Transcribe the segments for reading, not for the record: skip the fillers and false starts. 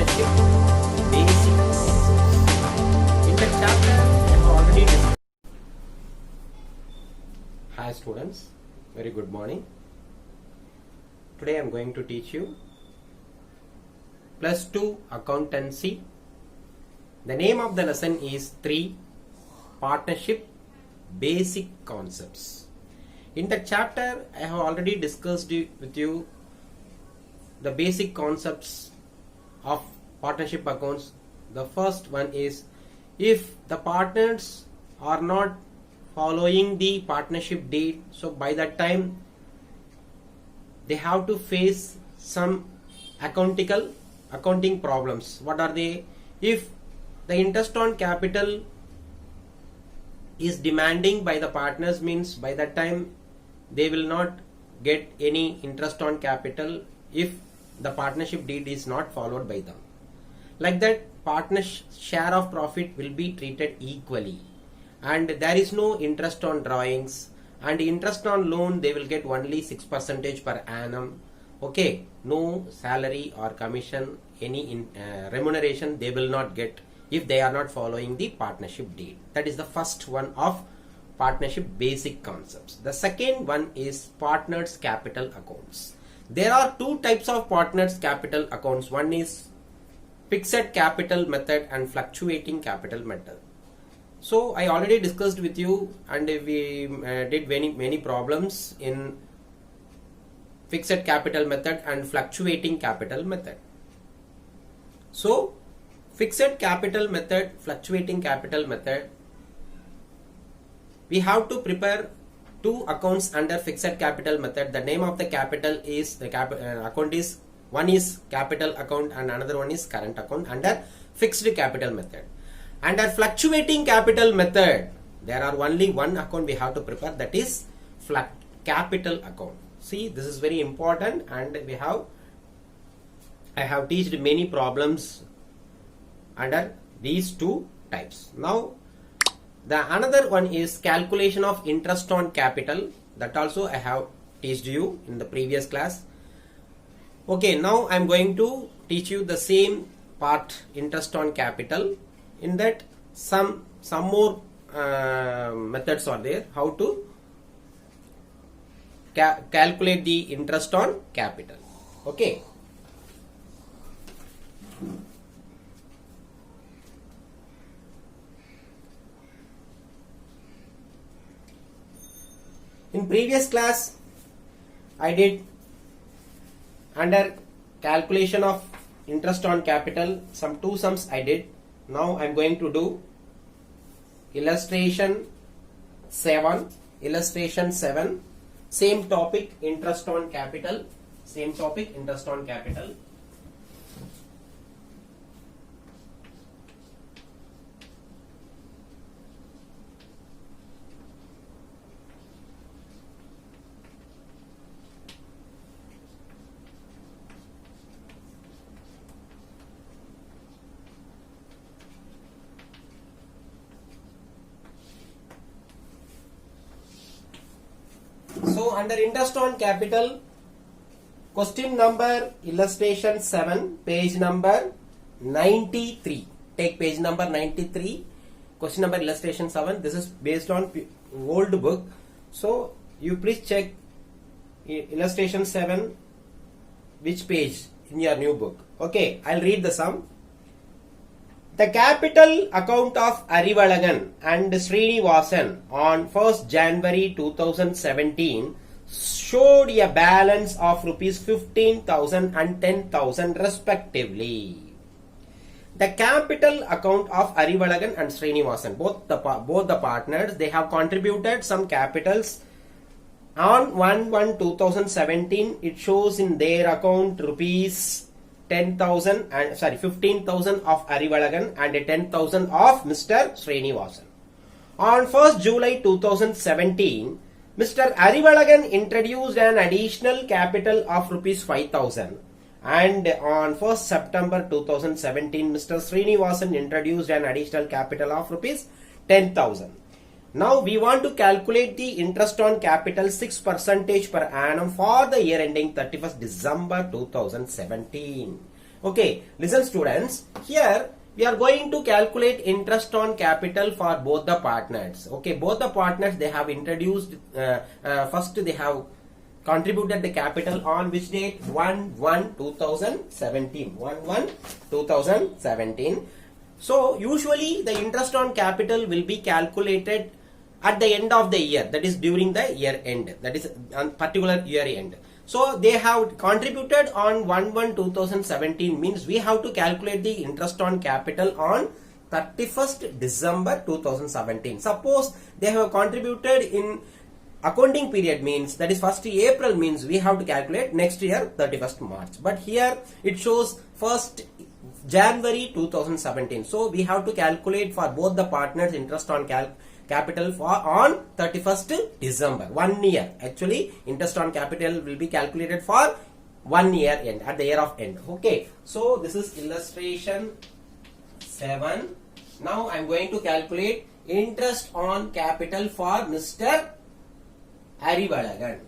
partnership basic concepts. In the chapter, I have already discussed. Hi students, very good morning. Today I am going to teach you plus 2 accountancy. The name of the lesson is 3 partnership basic concepts. In the chapter, I have already discussed with you the basic concepts of partnership accounts. The first one is, if the partners are not following the partnership deed, so by that time they have to face some accounting problems. What are they? If the interest on capital is demanding by the partners, means by that time they will not get any interest on capital if the partnership deed is not followed by them. Like that, partners' share of profit will be treated equally, and there is no interest on drawings, and interest on loan they will get only 6% per annum. Okay, no salary or commission, any remuneration they will not get if they are not following the partnership deed. That is the first one of partnership basic concepts. The second one is partners capital accounts. There are two types of partners capital accounts. One is fixed capital method and fluctuating capital method. So I already discussed with you, and we did many problems in fixed capital method and fluctuating capital method. So fixed capital method, fluctuating capital method, we have to prepare two accounts under fixed capital method. The name of the capital is account is, one is capital account and another one is current account under fixed capital method. Under fluctuating capital method, there are only one account we have to prepare, that is capital account. See, this is very important, and I have taught many problems under these two types. Now the another one is calculation of interest on capital. That also I have taught you in the previous class. Okay, now I am going to teach you the same part, interest on capital. In that some more methods are there, how to calculate the interest on capital. Okay. In previous class, I did under calculation of interest on capital, some two sums I did. Now I am going to do illustration 7. Illustration 7, same topic, interest on capital. Same topic, interest on capital. So under interest on capital, question number illustration 7, page number 93. Take page number 93, question number illustration 7. This is based on old book. So you please check illustration 7, which page in your new book. Okay, I'll read the sum. The capital account of Arivalagan and Srinivasan on 1st January 2017 showed a balance of rupees 15,000 and 10,000 respectively. The capital account of Arivalagan and Srinivasan, both the partners, they have contributed some capitals. On 1/1/2017, it shows in their account rupees 15,000 of Arivalagan and 10,000 of Mr. Srinivasan. On 1st July 2017, Mr. Arivalagan introduced an additional capital of rupees 5,000, and on 1st September 2017, Mr. Srinivasan introduced an additional capital of rupees 10,000. Now we want to calculate the interest on capital 6% per annum for the year ending 31st December 2017. Okay, listen students, here we are going to calculate interest on capital for both the partners. Okay, both the partners, they have introduced, first they have contributed the capital on which date? 1/1/2017. 1/1/2017. So usually the interest on capital will be calculated at the end of the year, that is during the year end, that is on particular year end. So they have contributed on 1/1/2017, means we have to calculate the interest on capital on 31st December 2017. Suppose they have contributed in accounting period, means that is 1st April, means we have to calculate next year 31st March. But here it shows 1st January 2017. So we have to calculate for both the partners interest on capital for on 31st December. 1 year. Actually, interest on capital will be calculated for 1 year end, at the year of end. Okay. So this is illustration 7. Now I am going to calculate interest on capital for Mr. Arivalagan.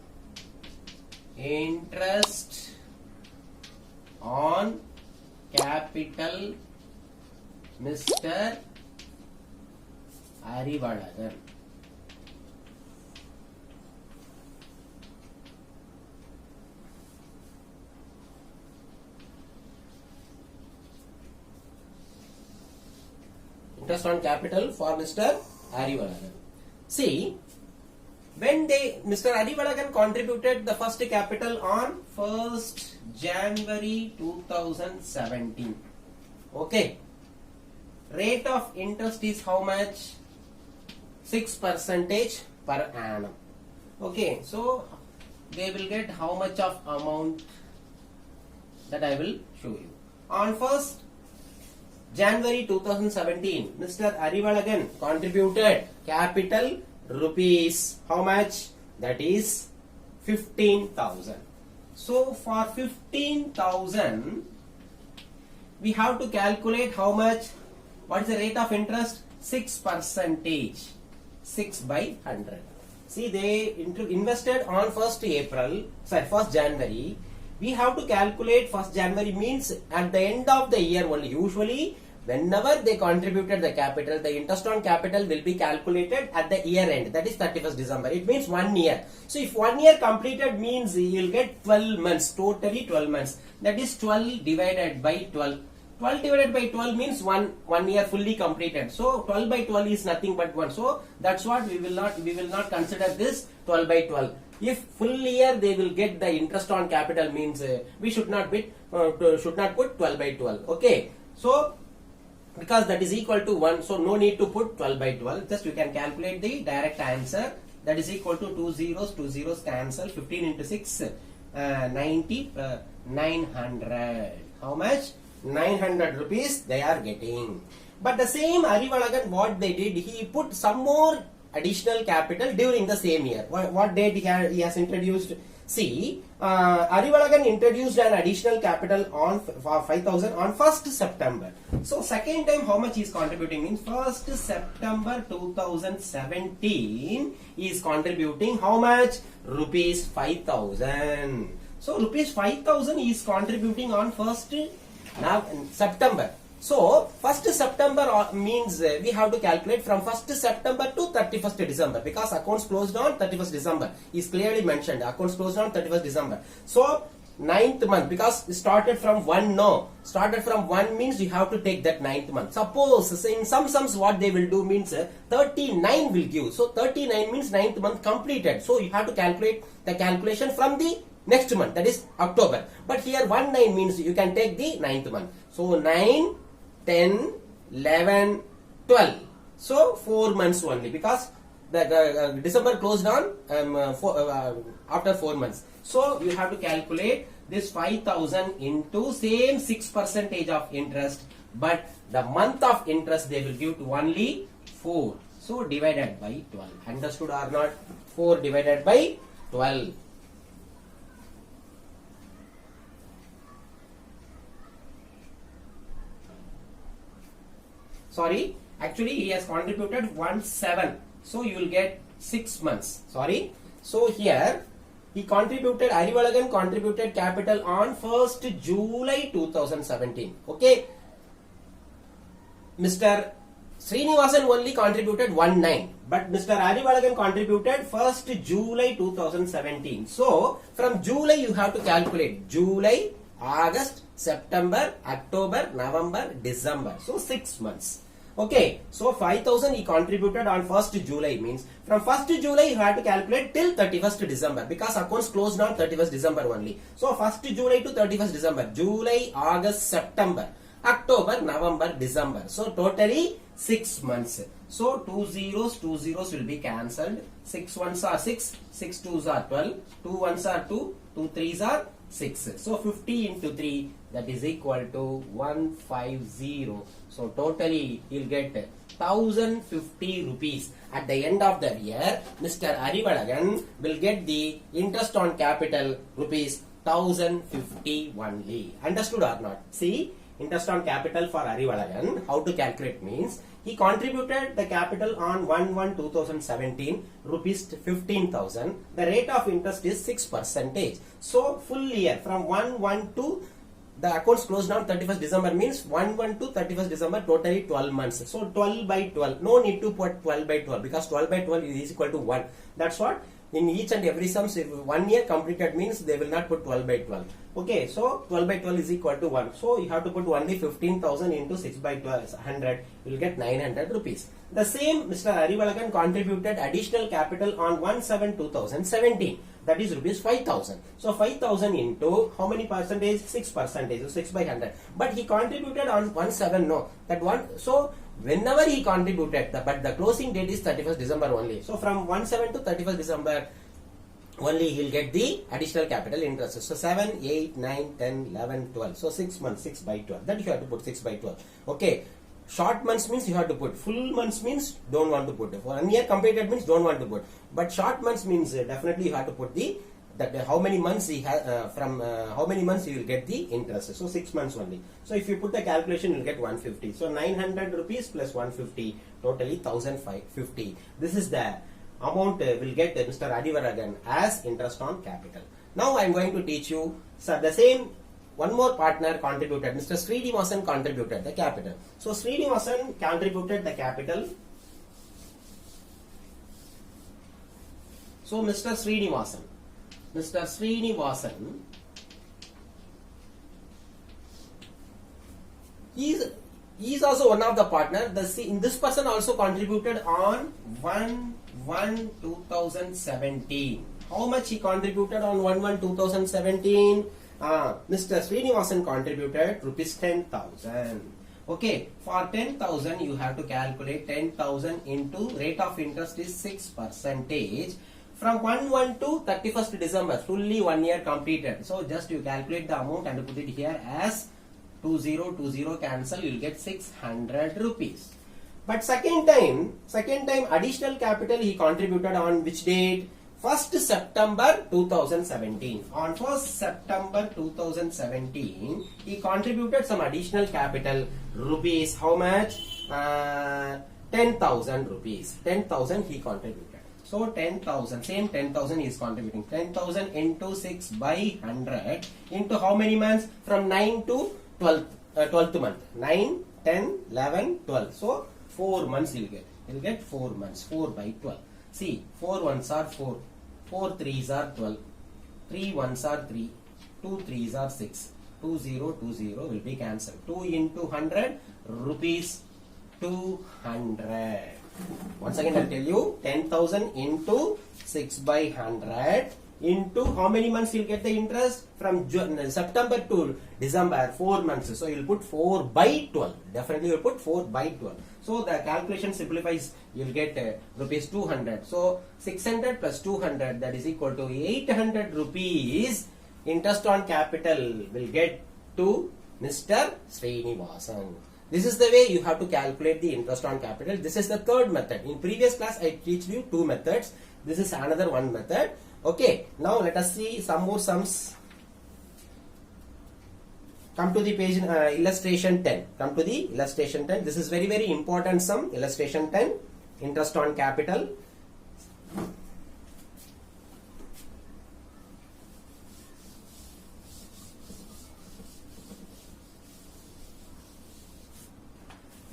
Interest on capital Mr. Arivalagan. Interest on capital for Mr. Arivalagan. See, when Mr. Arivalagan contributed the first capital on 1st January 2017. Okay. Rate of interest is how much? 6% per annum. Okay. So they will get how much of amount, that I will show you. On 1st January 2017, Mr. Arivalagan contributed capital rupees, how much? That is 15,000. So for 15,000 we have to calculate how much, what is the rate of interest? 6%, 6 by 100. See, they invested on 1st January. We have to calculate 1st January, means at the end of the year only. Usually whenever they contributed the capital, the interest on capital will be calculated at the year end, that is 31st December. It means 1 year. So if 1 year completed, means you will get 12 months, totally 12 months. That is 12 divided by 12. 12 divided by 12 means 1 year fully completed. So 12 by 12 is nothing but 1. So that's what we will not consider this 12 by 12. If full year they will get the interest on capital, means we should not put 12 by 12. Okay. So because that is equal to 1, so no need to put 12 by 12. Just you can calculate the direct answer. That is equal to 2 zeros cancel. 15 into 6, 90, 900. How much? 900 rupees they are getting. But the same Arivalagan, what they did, he put some more additional capital during the same year. What date he has introduced? See, Arivalagan introduced an additional capital on 5,000 on 1st September. So second time how much he is contributing, means 1st September 2017 he is contributing how much? Rupees 5,000. So rupees 5,000 he is contributing on 1st September. So 1st September means we have to calculate from 1st September to 31st December, because accounts closed on 31st December is clearly mentioned. Accounts closed on 31st December. So 9th month, because it started from 1, no. Started from 1 means you have to take that 9th month. Suppose in some sums what they will do means 39 will give. So 39 means 9th month completed. So you have to calculate the calculation from the next month, that is October. But here 19 means you can take the 9th month. So 9, 10, 11, 12. So 4 months only, because the December closed on after 4 months. So you have to calculate this 5,000 into same 6% of interest, but the month of interest they will give to only 4. So divided by 12. Understood or not? 4 divided by 12. Sorry, actually he has contributed 1/7. So you will get 6 months. Sorry. So here He contributed, Arivalagan contributed capital on 1st July 2017. Okay. Mr. Srinivasan only contributed 19, but Mr. Arivalagan contributed 1st July 2017. So, from July you have to calculate July, August, September, October, November, December. So, 6 months. Okay, so 5,000 he contributed on 1st July, means from 1st July you have to calculate till 31st December, because accounts closed on 31st December only. So 1st July to 31st December, July, August, September, October, November, December. So totally 6 months. So 2 zeros will be cancelled. 6 ones are 6, 6 twos are 12, 2 ones are 2, 2 threes are 6. So 50 into 3, that is equal to 150. So totally you'll get 1050 rupees. At the end of the year, Mr. Arivalagan will get the interest on capital rupees 1050 only. Understood or not? See, interest on capital for Arivalagan, how to calculate means, he contributed the capital on 1/1/2017 rupees 15,000. The rate of interest is 6%. So full year from 1/1 to the accounts closed on 31st December means 1/1 to 31st December, totally 12 months. So 12 by 12. No need to put 12 by 12 because 12 by 12 is equal to 1. That's what in each and every sums, if 1 year completed means they will not put 12 by 12. Okay, so 12 by 12 is equal to 1. So you have to put only 15,000 into 6 by 12, 100. You will get 900 rupees. The same Mr. Arivalagan contributed additional capital on 1/7/2017. That is rupees 5,000. So 5,000 into how many percentage? 6%. So 6 by 100. But he contributed on 1/7. No, that one. So whenever he contributed, but the closing date is 31st December only. So from 1/7 to 31st December only he'll get the additional capital interest. So 7, 8, 9, 10, 11, 12. So 6 months, 6 by 12. That you have to put 6 by 12. Okay. Short months means you have to put. Full months means don't want to put. For 1 year completed means don't want to put. But short months means definitely you have to put the how many months he has from how many months you will get the interest. So 6 months only. So if you put the calculation, you will get 150. So 900 rupees plus 150, totally 1,550. This is the amount will get Mr. Arivalagan as interest on capital. Now I am going to teach you the same. One more partner contributed. Mr. Srinivasan contributed the capital. So Srinivasan contributed the capital. So Mr. Srinivasan, he is also one of the partner. This person also contributed on 1/1/2017. How much he contributed on 1/1/2017? Mr. Srinivasan contributed rupees 10,000. Okay, for 10,000 you have to calculate 10,000 into rate of interest is 6%. From 1/1 to 31st December, fully 1 year completed. So just you calculate the amount and put it here as 2020 cancel, you will get 600 rupees. But second time additional capital he contributed on which date? 1st September 2017. On 1st September 2017, he contributed some additional capital rupees. How much? 10,000 rupees. 10,000 he contributed. So 10,000, same 10,000 he is contributing. 10,000 into 6 by 100 into how many months? From 9 to 12th month. 9, 10, 11, 12. So 4 months you will get. You will get 4 months. 4 by 12. See, 4 ones are 4. 4 threes are 12. 3 ones are 3. 2 threes are 6. 2020 will be cancelled. 2 into 100 rupees 200. Once again I'll tell you, 10,000 into 6 by 100 into how many months you'll get the interest? From September to December, 4 months. So you'll put 4 by 12. Definitely you'll put 4 by 12. So the calculation simplifies, you'll get rupees 200. So 600 plus 200, that is equal to 800 rupees interest on capital will get to Mr. Srinivasan. This is the way you have to calculate the interest on capital. This is the third method. In previous class I teach you 2 methods. This is another one method. Okay, now let us see some more sums. Come to the page illustration 10. Come to the illustration 10. This is very, very important sum. Illustration 10. Interest on capital.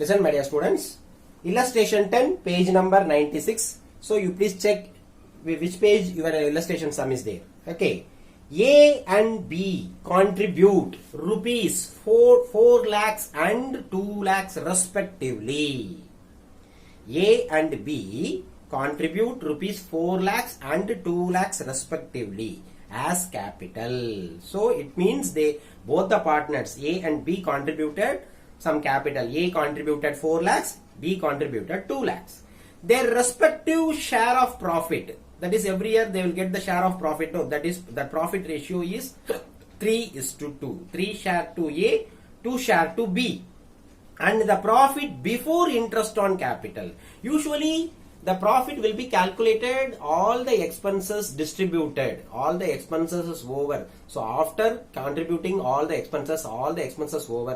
Listen, my dear students. Illustration 10, page number 96. So you please check which page your illustration sum is there. Okay. A and B contribute rupees 4 lakhs and 2 lakhs respectively. A and B contribute rupees 4 lakhs and 2 lakhs respectively as capital. So it means both the partners A and B contributed some capital. A contributed 4 lakhs, B contributed 2 lakhs. Their respective share of profit, that is every year they will get the share of profit. No, that is the profit ratio is 3:2. 3 share to A, 2 share to B. And the profit before interest on capital. Usually the profit will be calculated, all the expenses distributed, all the expenses is over. So after contributing all the expenses over,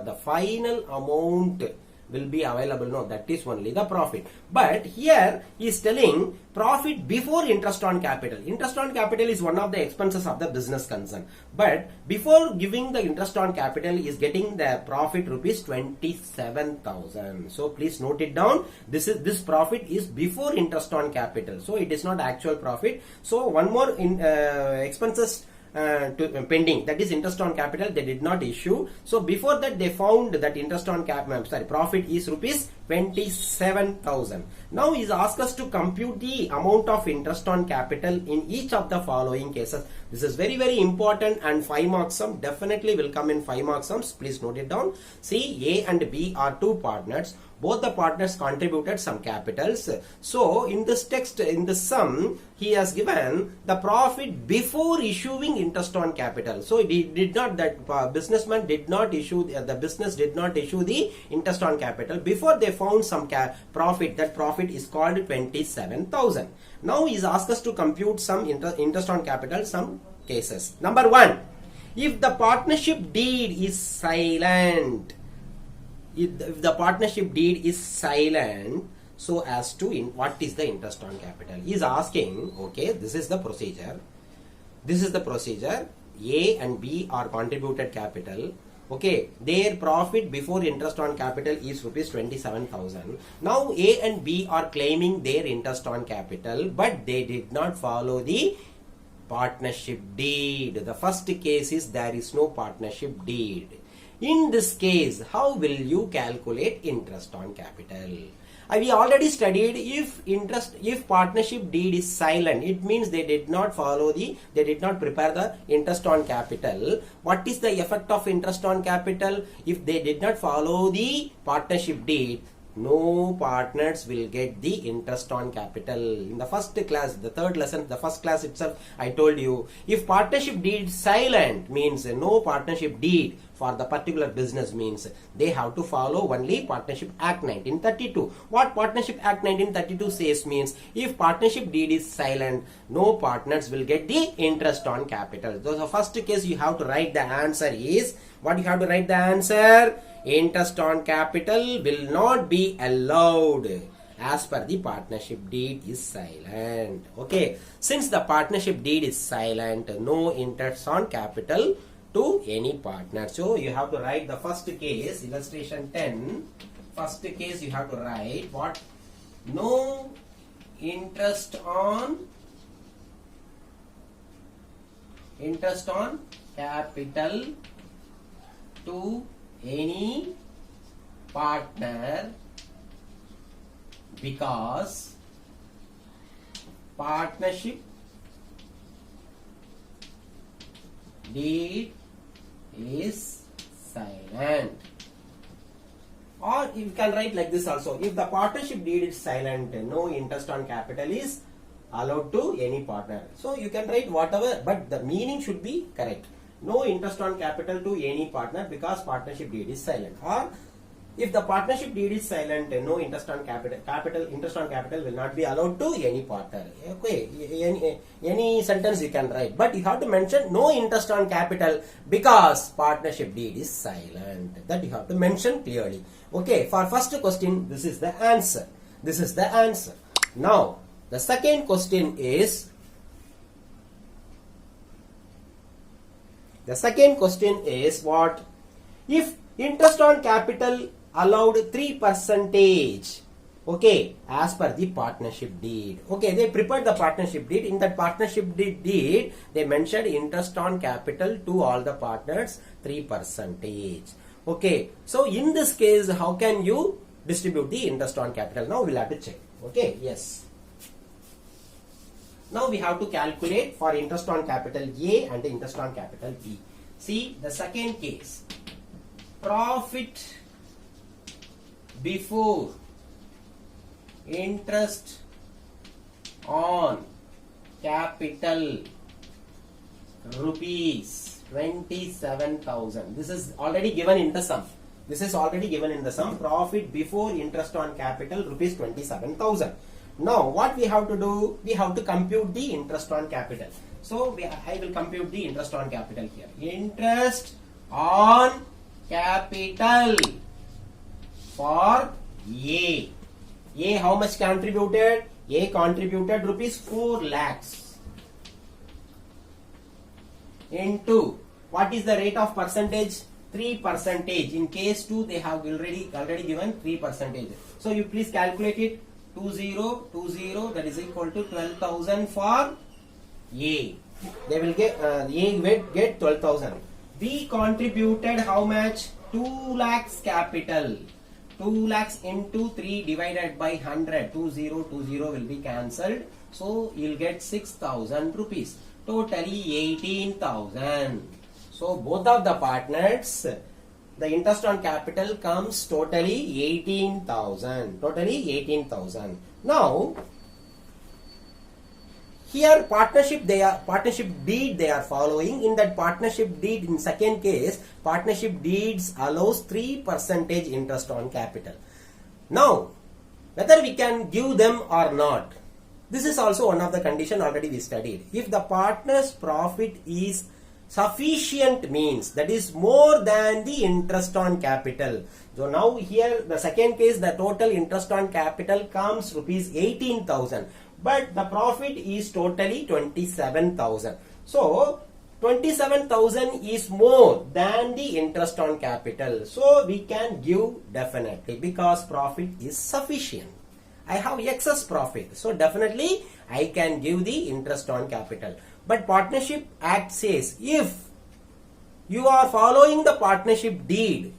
the final amount will be available. No, that is only the profit. But here he is telling profit before interest on capital. Interest on capital is one of the expenses of the business concern. But before giving the interest on capital is getting the profit rupees 27,000. So please note it down. This profit is before interest on capital. So it is not actual profit. So one more expenses pending, that is interest on capital, they did not issue. So before that they found that interest on profit is rupees 27,000. Now he asked us to compute the amount of interest on capital in each of the following cases. This is very very important and 5 mark sum definitely will come in 5 mark sums. Please note it down. See, A and B are two partners. Both the partners contributed some capitals. So in this text, in the sum, he has given the profit before issuing interest on capital. So he did not, that businessman did not issue, the business did not issue the interest on capital. Before they found some profit, that profit is called 27,000. Now he is asked us to compute some interest on capital, some cases. Number 1, if the partnership deed is silent, if the partnership deed is silent, so as to what is the interest on capital, he is asking. Okay, this is the procedure. A and B are contributed capital. Okay, their profit before interest on capital is rupees 27,000. Now A and B are claiming their interest on capital, but they did not follow the partnership deed. The first case is there is no partnership deed. In this case, how will you calculate interest on capital? We already studied if partnership deed is silent, it means they did not prepare the interest on capital. What is the effect of interest on capital? If they did not follow the partnership deed, no partners will get the interest on capital. In the first class, the third lesson, the first class itself, I told you, if partnership deed is silent means no partnership deed for the particular business, means they have to follow only Partnership Act 1932. What Partnership Act 1932 says means if partnership deed is silent, no partners will get the interest on capital. So the first case you have to write the answer is, what you have to write the answer? Interest on capital will not be allowed as per the partnership deed is silent. Okay, since the partnership deed is silent, no interest on capital to any partner. So you have to write the first case, illustration 10. First case you have to write what? No interest on capital to any partner because partnership deed is silent. Or you can write like this also, if the partnership deed is silent, no interest on capital is allowed to any partner. So you can write whatever, but the meaning should be correct. No interest on capital to any partner because partnership deed is silent. Or if the partnership deed is silent, no interest on interest on capital will not be allowed to any partner. Okay, any sentence you can write, but you have to mention no interest on capital because partnership deed is silent. That you have to mention clearly. Okay, for first question, this is the answer. This is the answer. Now, the second question is, what? If interest on capital allowed 3 percentage. Okay, as per the partnership deed. Okay, they prepared the partnership deed. In that partnership deed, they mentioned interest on capital to all the partners 3 percentage. Okay, so in this case, how can you distribute the interest on capital? Now we'll have to check. Okay, yes. Now we have to calculate for interest on capital A and the interest on capital B. See the second case. Profit before interest on capital rupees 27,000. This is already given in the sum. This is already given in the sum. Profit before interest on capital rupees 27,000. Now what we have to do? We have to compute the interest on capital. So I will compute the interest on capital here. Interest on capital for A. A how much contributed? A contributed rupees 4 lakhs into what is the rate of percentage? 3 percentage. In case 2 they have already given 3 percentage. So you please calculate it. 2020 that is equal to 12,000 for A. They will get A will get 12,000. B contributed how much? 2 lakhs capital. 2 lakhs into 3 divided by 100. 2020 will be cancelled. So you'll get 6,000 rupees. Totally 18,000. So both of the partners, the interest on capital comes totally 18,000. Totally 18,000. Now here partnership deed they are following. In that partnership deed, in second case, partnership deeds allows 3 percentage interest on capital. Now whether we can give them or not, this is also one of the condition already we studied. If the partner's profit is sufficient, means that is more than the interest on capital. So now here the second case, the total interest on capital comes rupees 18,000, but the profit is totally 27,000. So 27,000 is more than the interest on capital. So we can give definitely because profit is sufficient. I have excess profit. So definitely I can give the interest on capital. But Partnership Act says if you are following the partnership deed,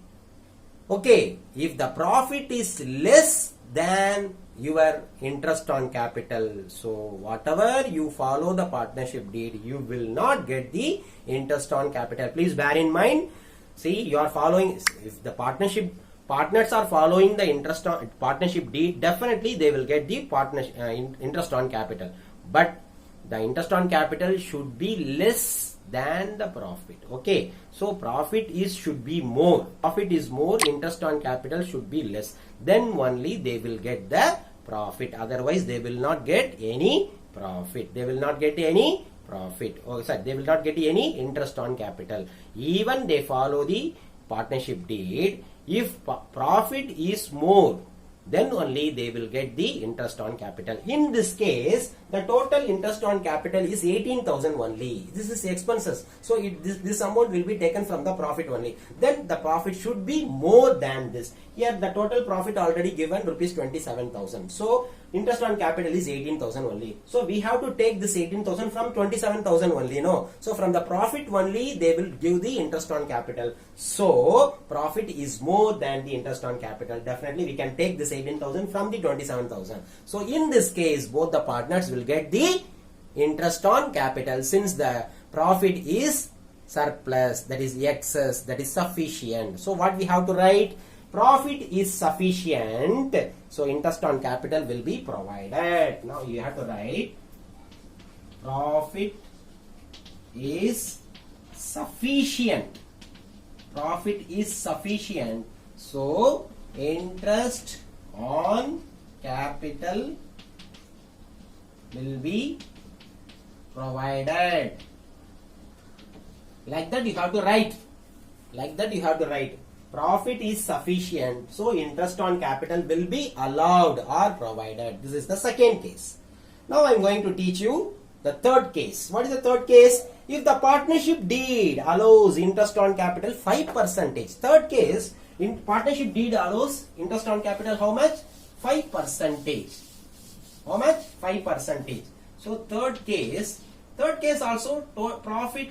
okay, if the profit is less than your interest on capital, so whatever you follow the partnership deed, you will not get the interest on capital. Please bear in mind. See, you are following, if the partners are following the interest on partnership deed, definitely they will get the interest on capital. But the interest on capital should be less than the profit. Okay, so profit should be more. Profit is more, interest on capital should be less. Then only they will get the profit. Otherwise, they will not get any profit. They will not get any profit. Oh, sorry, they will not get any interest on capital. Even they follow the partnership deed. If profit is more, then only they will get the interest on capital. In this case, the total interest on capital is 18,000 only. This is expenses. So this amount will be taken from the profit only. Then the profit should be more than this. Here the total profit already given rupees 27,000. So interest on capital is 18,000 only. So we have to take this 18,000 from 27,000 only. No. So from the profit only they will give the interest on capital. So profit is more than the interest on capital. Definitely we can take this 18,000 from the 27,000. So in this case, both the partners will get the interest on capital since the profit is surplus, that is excess, that is sufficient. So what we have to write? Profit is sufficient. So interest on capital will be provided. Now you have to write profit is sufficient. Profit is sufficient. So interest on capital will be provided. Like that you have to write. Like that you have to write. Profit is sufficient. So interest on capital will be allowed or provided. This is the second case. Now I am going to teach you the third case. What is the third case? If the partnership deed allows interest on capital 5%. Third case, In partnership deed allows interest on capital how much? 5%. How much? 5%. So third case also profit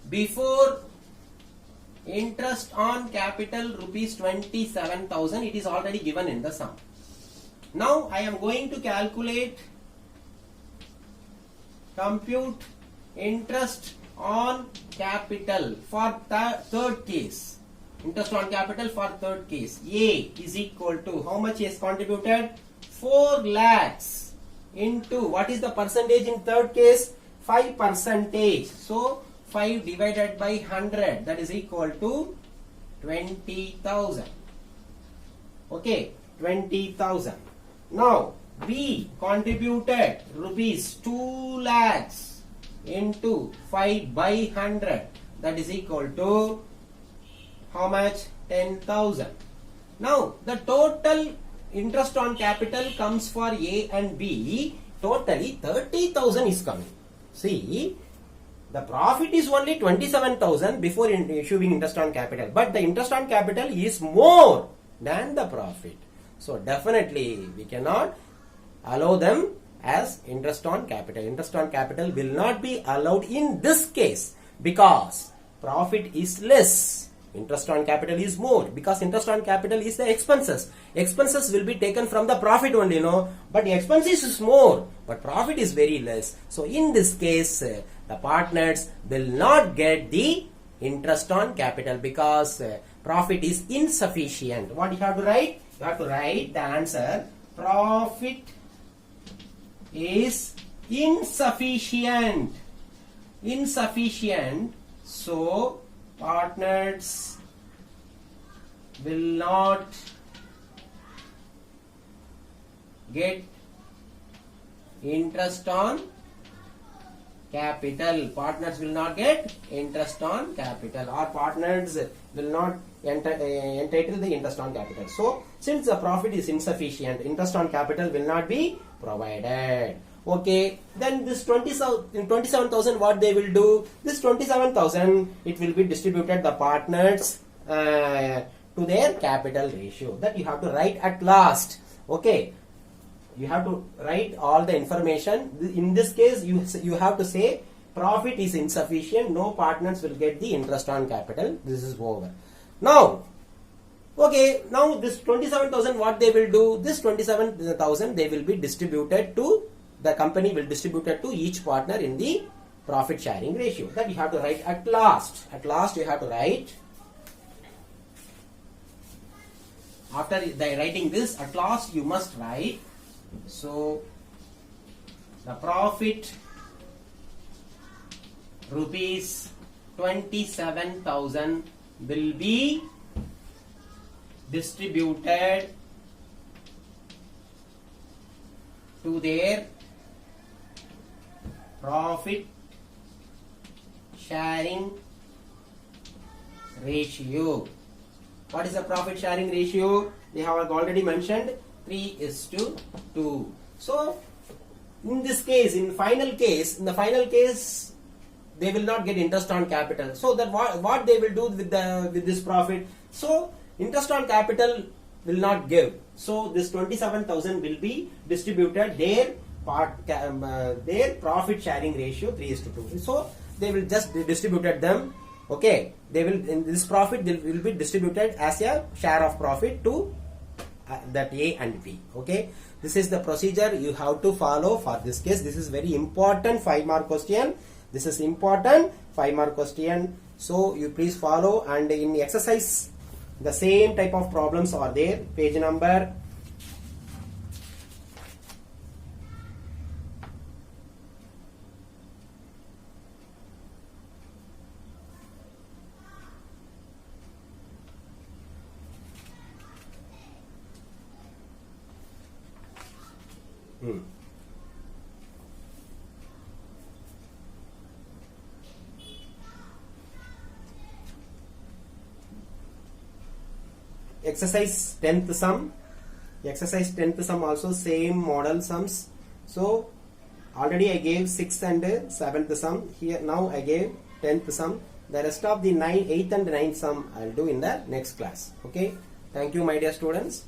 before interest on capital rupees 27,000. It is already given in the sum. Now I am going to compute interest on capital for third case. Interest on capital for third case. A is equal to how much is contributed? 4 lakhs into what is the percentage in third case? 5%. So 5 divided by 100, that is equal to 20,000. Okay, 20,000. Now B contributed rupees 2 lakhs into 5 by 100, that is equal to how much? 10,000. Now the total interest on capital comes for A and B. Totally 30,000 is coming. See, the profit is only 27,000 before issuing interest on capital, but the interest on capital is more than the profit. So definitely we cannot allow them as interest on capital. Interest on capital will not be allowed in this case because profit is less. Interest on capital is more because interest on capital is the expenses. Expenses will be taken from the profit only, no? But the expenses is more, but profit is very less. So in this case, the partners will not get the interest on capital because profit is insufficient. What you have to write? You have to write the answer. Profit is insufficient. Insufficient. So partners will not get interest on capital. Partners will not get interest on capital, or partners will not entitle the interest on capital. So since the profit is insufficient, interest on capital will not be provided. Okay, then this 27,000 what they will do? This 27,000 it will be distributed the partners to their capital ratio. That you have to write at last. Okay, you have to write all the information. In this case, you have to say profit is insufficient. No partners will get the interest on capital. This is over. Now, okay, now this 27,000 what they will do? This 27,000 they will be distributed to the company will distribute it to each partner in the profit sharing ratio. That you have to write at last. At last you have to write. After writing this, at last you must write. So the profit rupees 27,000 will be distributed to their profit sharing ratio. What is the profit sharing ratio? They have already mentioned 3:2. So in this case, in the final case, they will not get interest on capital. So that what they will do with this profit? So interest on capital will not give. So this 27,000 will be distributed their profit sharing ratio 3:2. So they will just distributed them. Okay, they will in this profit they will be distributed as a share of profit to that A and B. Okay, this is the procedure you have to follow for this case. This is very important 5-mark question. This is important 5-mark question. So you please follow, and in the exercise the same type of problems are there. Page number exercise 10th sum. Exercise 10th sum also same model sums. So already I gave 6th and 7th sum. Here now I gave 10th sum. The rest of the 8th and 9th sum I will do in the next class. Okay. Thank you, my dear students.